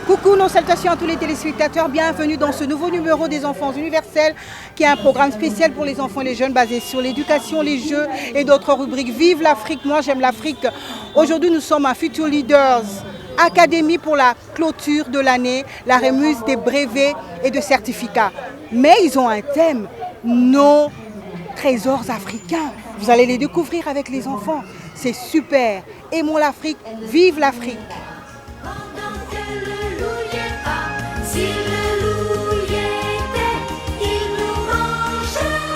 Coucou, nos salutations à tous les téléspectateurs, bienvenue dans ce nouveau numéro des Enfants Universels qui est un programme spécial pour les enfants et les jeunes basé sur l'éducation, les jeux et d'autres rubriques. Vive l'Afrique, moi j'aime l'Afrique. Aujourd'hui nous sommes à Future Leaders Academy pour la clôture de l'année, la remise des brevets et de certificats. Mais ils ont un thème, nos trésors africains. Vous allez les découvrir avec les enfants, c'est super. Aimons l'Afrique, vive l'Afrique. Si le loup y était, il nous mangerait.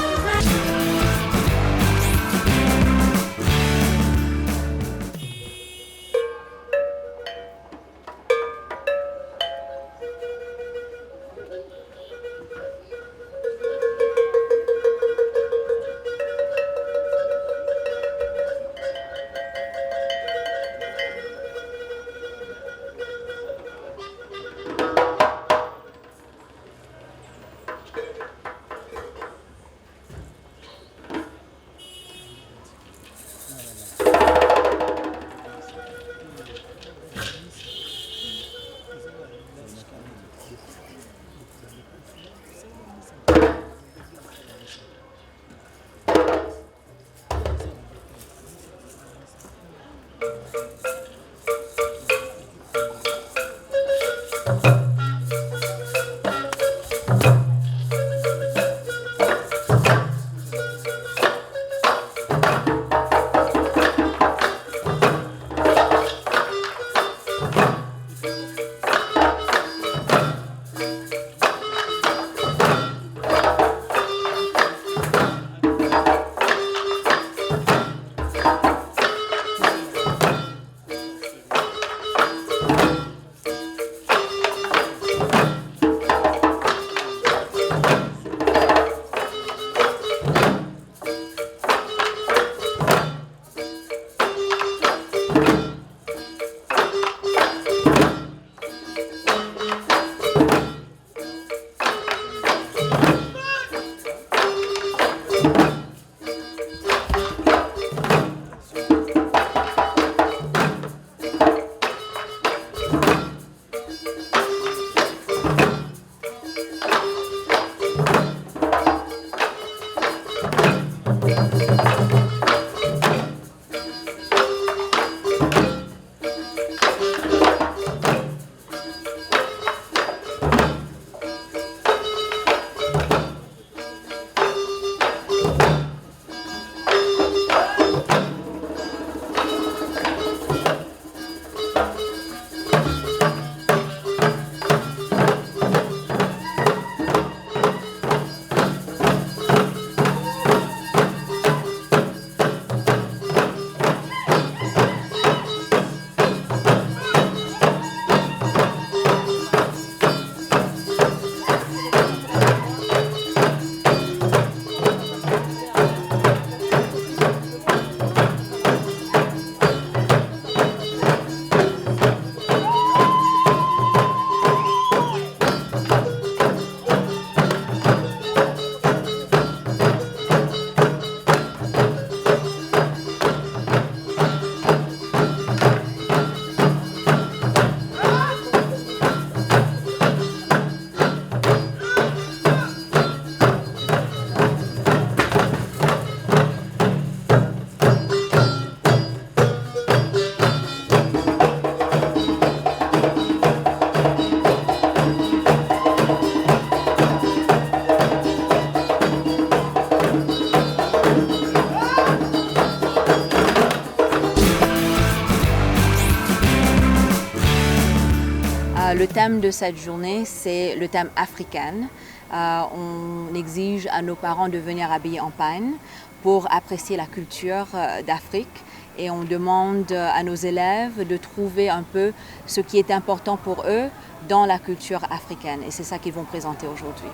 Le thème de cette journée, c'est le thème africain. On exige à nos parents de venir habillés en pagne pour apprécier la culture d'Afrique. Et on demande à nos élèves de trouver un peu ce qui est important pour eux dans la culture africaine. Et c'est ça qu'ils vont présenter aujourd'hui.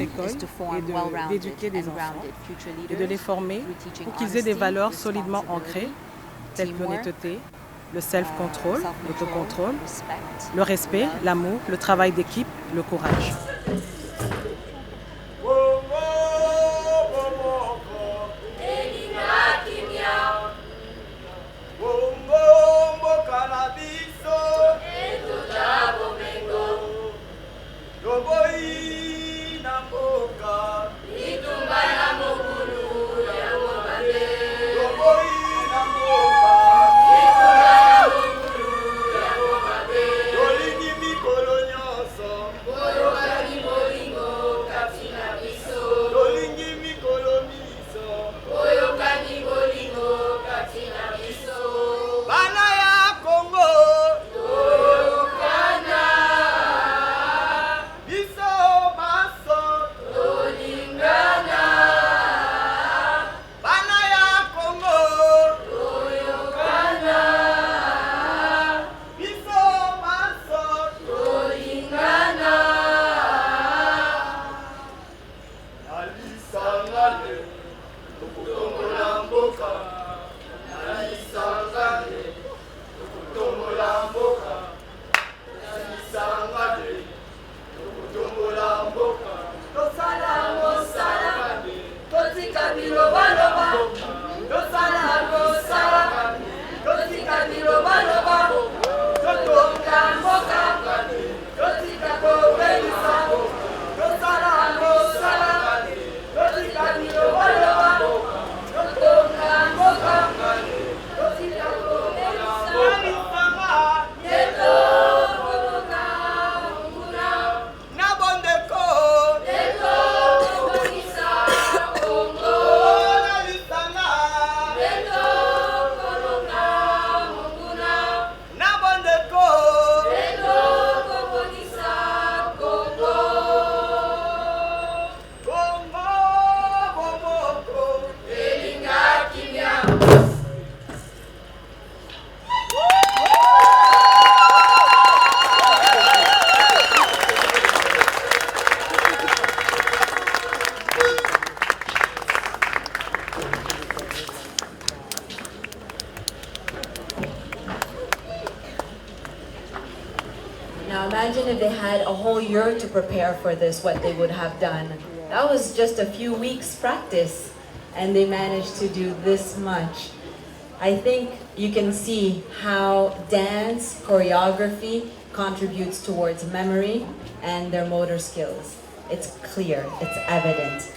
École est d'éduquer des enfants et de les former pour qu'ils aient des valeurs solidement ancrées, telles que l'honnêteté, le self-control, l'autocontrôle, le respect, l'amour, le travail d'équipe, le courage. Now imagine if they had a whole year to prepare for this, what they would have done. That was just a few weeks practice, and they managed to do this much. I think you can see how dance, choreography contributes towards memory and their motor skills. It's clear, it's evident.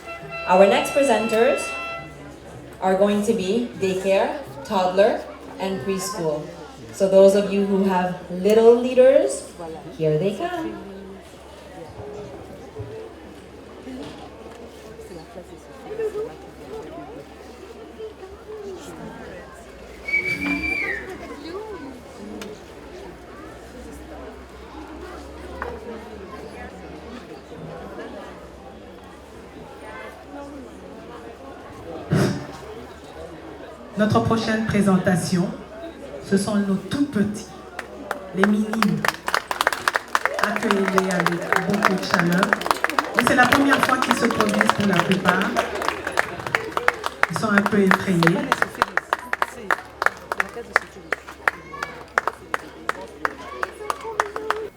Our next presenters are going to be daycare, toddler, and preschool. So those of you who have little leaders, here they come. Notre prochaine présentation, ce sont nos tout petits, les minimes. Accueillez-les avec beaucoup de chaleur. Et c'est la première fois qu'ils se produisent pour la plupart. Ils sont un peu effrayés.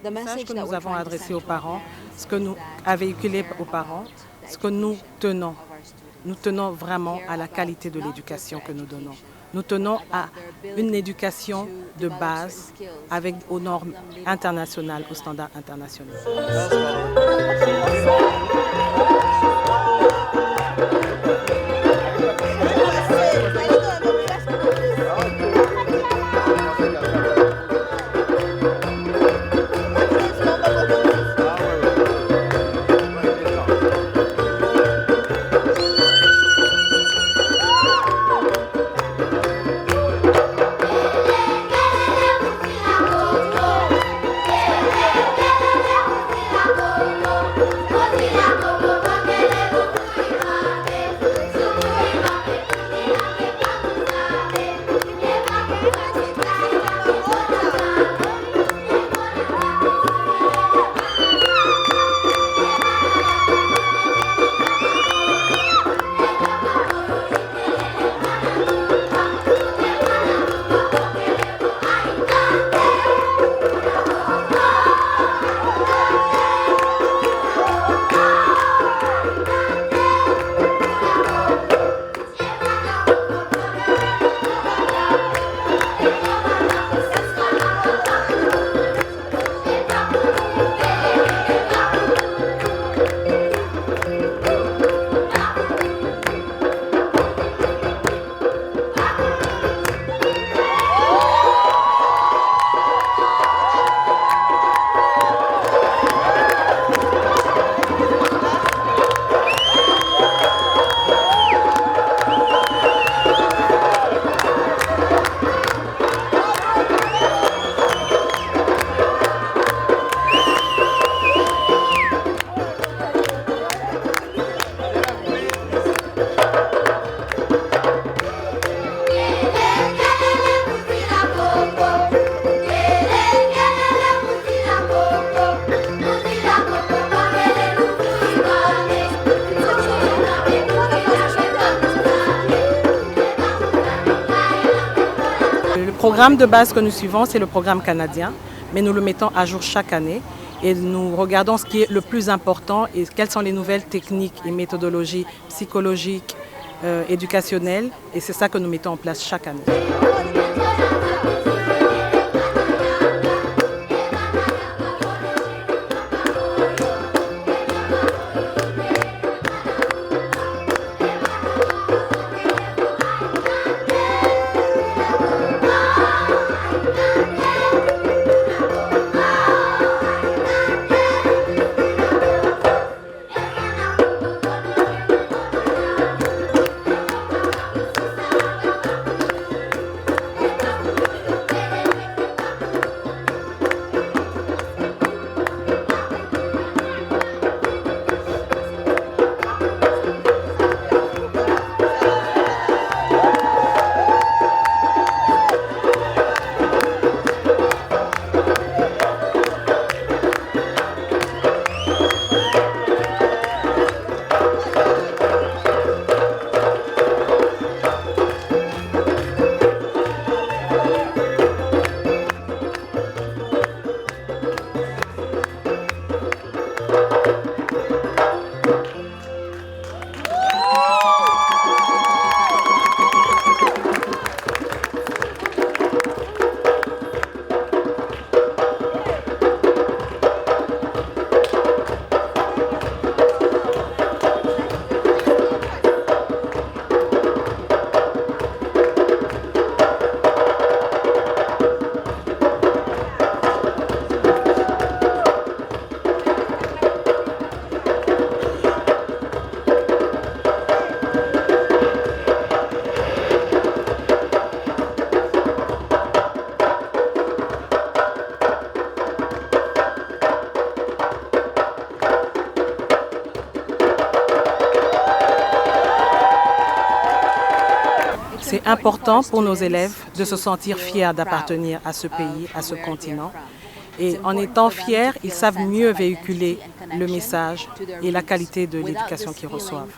Le message que nous avons adressé aux parents, ce que nous avons véhiculé aux parents, ce que nous tenons vraiment à la qualité de l'éducation que nous donnons. Nous tenons à une éducation de base avec aux normes internationales, aux standards internationaux. Le programme de base que nous suivons, c'est le programme canadien, mais nous le mettons à jour chaque année et nous regardons ce qui est le plus important et quelles sont les nouvelles techniques et méthodologies psychologiques, éducationnelles, et c'est ça que nous mettons en place chaque année. C'est important pour nos élèves de se sentir fiers d'appartenir à ce pays, à ce continent. Et en étant fiers, ils savent mieux véhiculer le message et la qualité de l'éducation qu'ils reçoivent.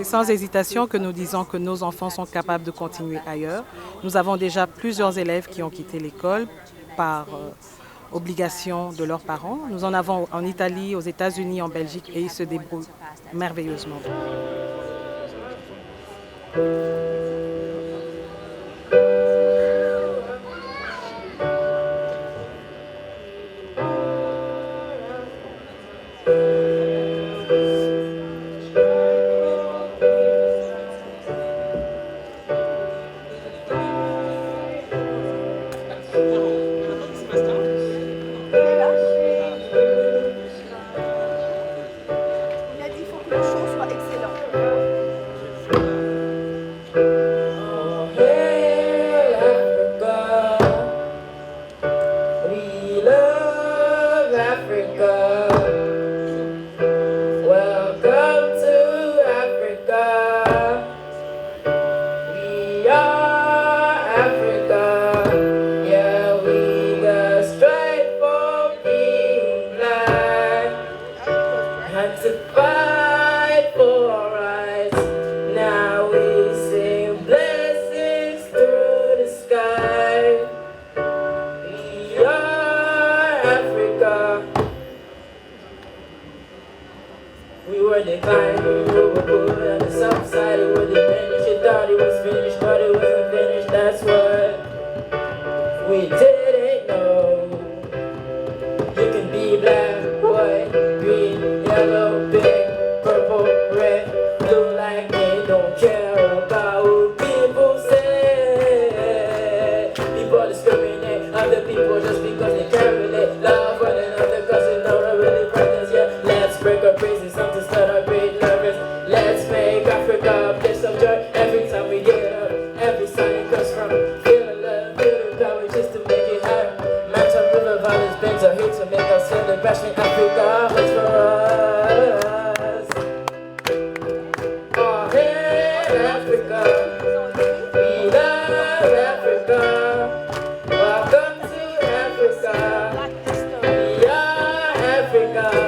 C'est sans hésitation que nous disons que nos enfants sont capables de continuer ailleurs. Nous avons déjà plusieurs élèves qui ont quitté l'école par obligation de leurs parents. Nous en avons en Italie, aux États-Unis, en Belgique et ils se débrouillent merveilleusement. Africa.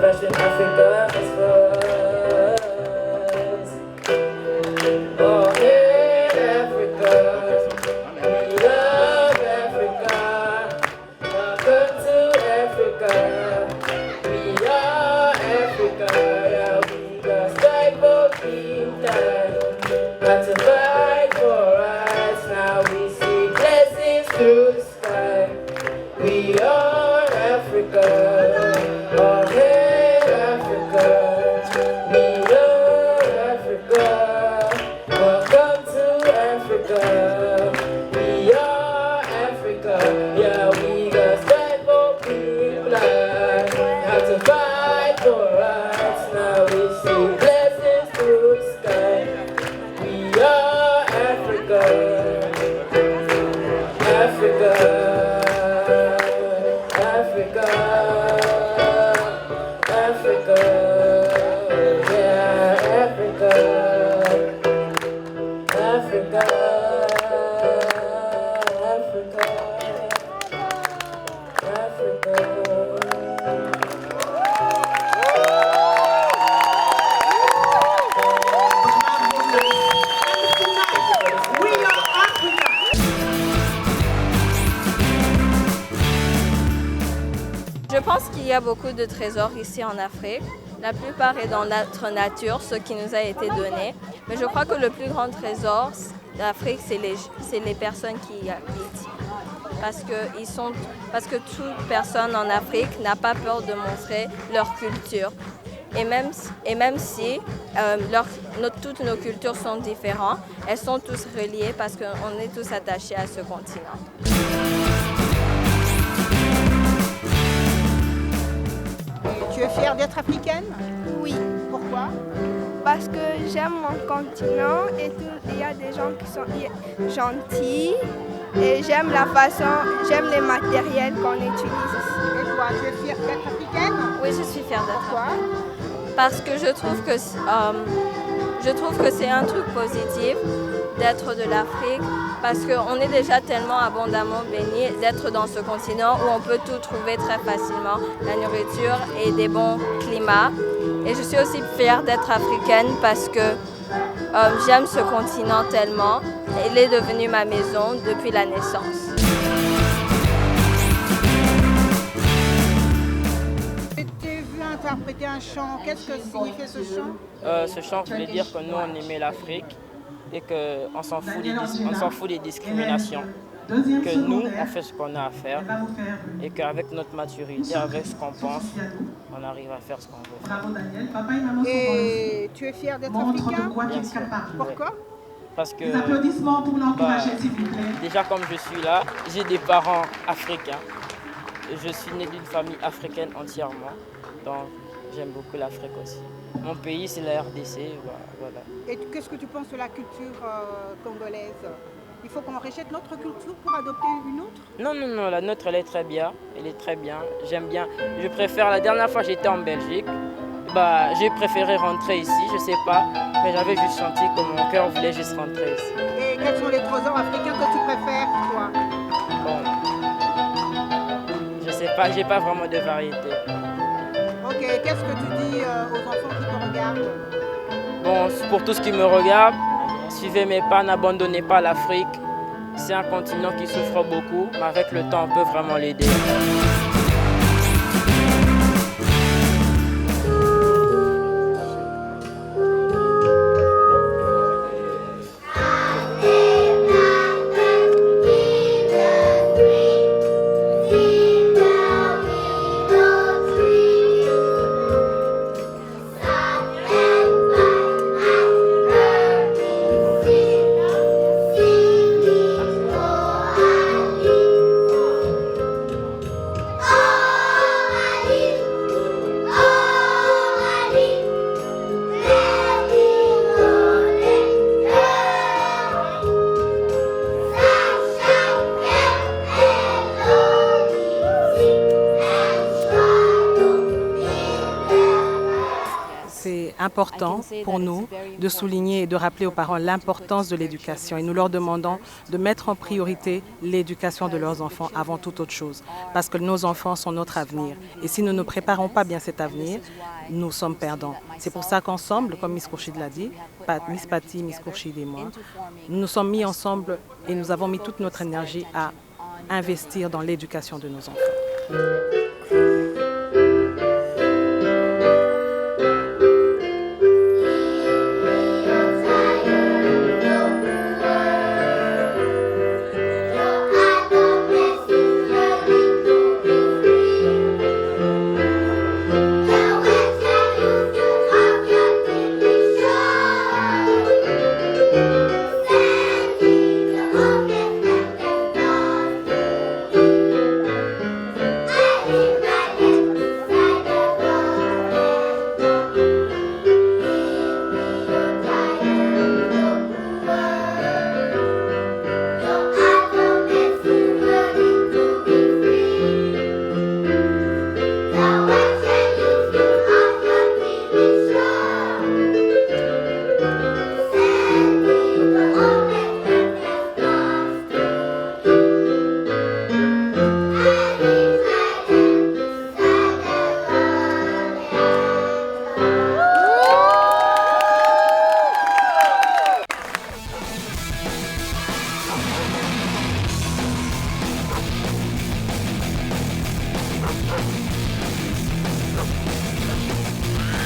best in Africa is first. Oh, hey, Africa, we love Africa. Welcome to Africa. We are Africa. Yeah, we got strike for freedom. Got to fight for rights. Now we see blessings through the sky. We are Africa. Oh, hey, Africa. We love Africa. Welcome to Africa. We are Africa. Yeah, we got stand for people. Have to fight for rights. Now we see blessings through the sky. We are Africa. Africa. Africa. Africa. Yeah, Africa. Africa. Africa. Je pense qu'il y a beaucoup de trésors ici en Afrique. La plupart est dans notre nature, ce qui nous a été donné. Mais je crois que le plus grand trésor d'Afrique, c'est les personnes qui y habitent. Parce que toute personne en Afrique n'a pas peur de montrer leur culture. Et même si toutes nos cultures sont différentes, elles sont tous reliées parce qu'on est tous attachés à ce continent. Tu es fière d'être africaine? Oui, Pourquoi? parce que j'aime mon continent et il y a des gens qui sont gentils et j'aime les matériels qu'on utilise ici. Et toi, tu es fière d'être africaine? Oui, je suis fière d'être. Pourquoi? Parce que je trouve que c'est un truc positif d'être de l'Afrique, parce qu'on est déjà tellement abondamment béni d'être dans ce continent où on peut tout trouver très facilement, la nourriture et des bons climats. Et je suis aussi fière d'être africaine parce que j'aime ce continent tellement. Il est devenu ma maison depuis la naissance. Je t'ai vu interpréter un chant. Qu'est-ce que signifiait ce chant? Ce chant voulait dire que nous, on aimait l'Afrique et qu'on s'en fout des discriminations. Que nous, on fait ce qu'on a à faire et qu'avec notre maturité, avec ce qu'on pense, on arrive à faire ce qu'on veut faire. Et tu es fière d'être africain? Bien sûr. Pourquoi? Parce que déjà comme je suis là, j'ai des parents africains. Je suis né d'une famille africaine entièrement. Donc j'aime beaucoup l'Afrique aussi. Mon pays, c'est la RDC. Voilà. Et qu'est-ce que tu penses de la culture congolaise? Il faut qu'on rejette notre culture pour adopter une autre? Non, la nôtre, elle est très bien. Elle est très bien. J'aime bien. Je préfère, la dernière fois j'étais en Belgique, j'ai préféré rentrer ici, je sais pas. Mais j'avais juste senti que mon cœur voulait juste rentrer ici. Et quels sont les trésors africains que tu préfères, toi? Bon, je sais pas, j'ai pas vraiment de variété. Ok, qu'est-ce que tu dis aux enfants qui te regardent? Bon, pour tous qui me regardent, suivez mes pas, n'abandonnez pas l'Afrique. C'est un continent qui souffre beaucoup, mais avec le temps, on peut vraiment l'aider. C'est important pour nous de souligner et de rappeler aux parents l'importance de l'éducation et nous leur demandons de mettre en priorité l'éducation de leurs enfants avant toute autre chose parce que nos enfants sont notre avenir et si nous ne préparons pas bien cet avenir, nous sommes perdants. C'est pour ça qu'ensemble, comme Miss Khourchid l'a dit, Miss Patty, Miss Khourchid et moi, nous nous sommes mis ensemble et nous avons mis toute notre énergie à investir dans l'éducation de nos enfants.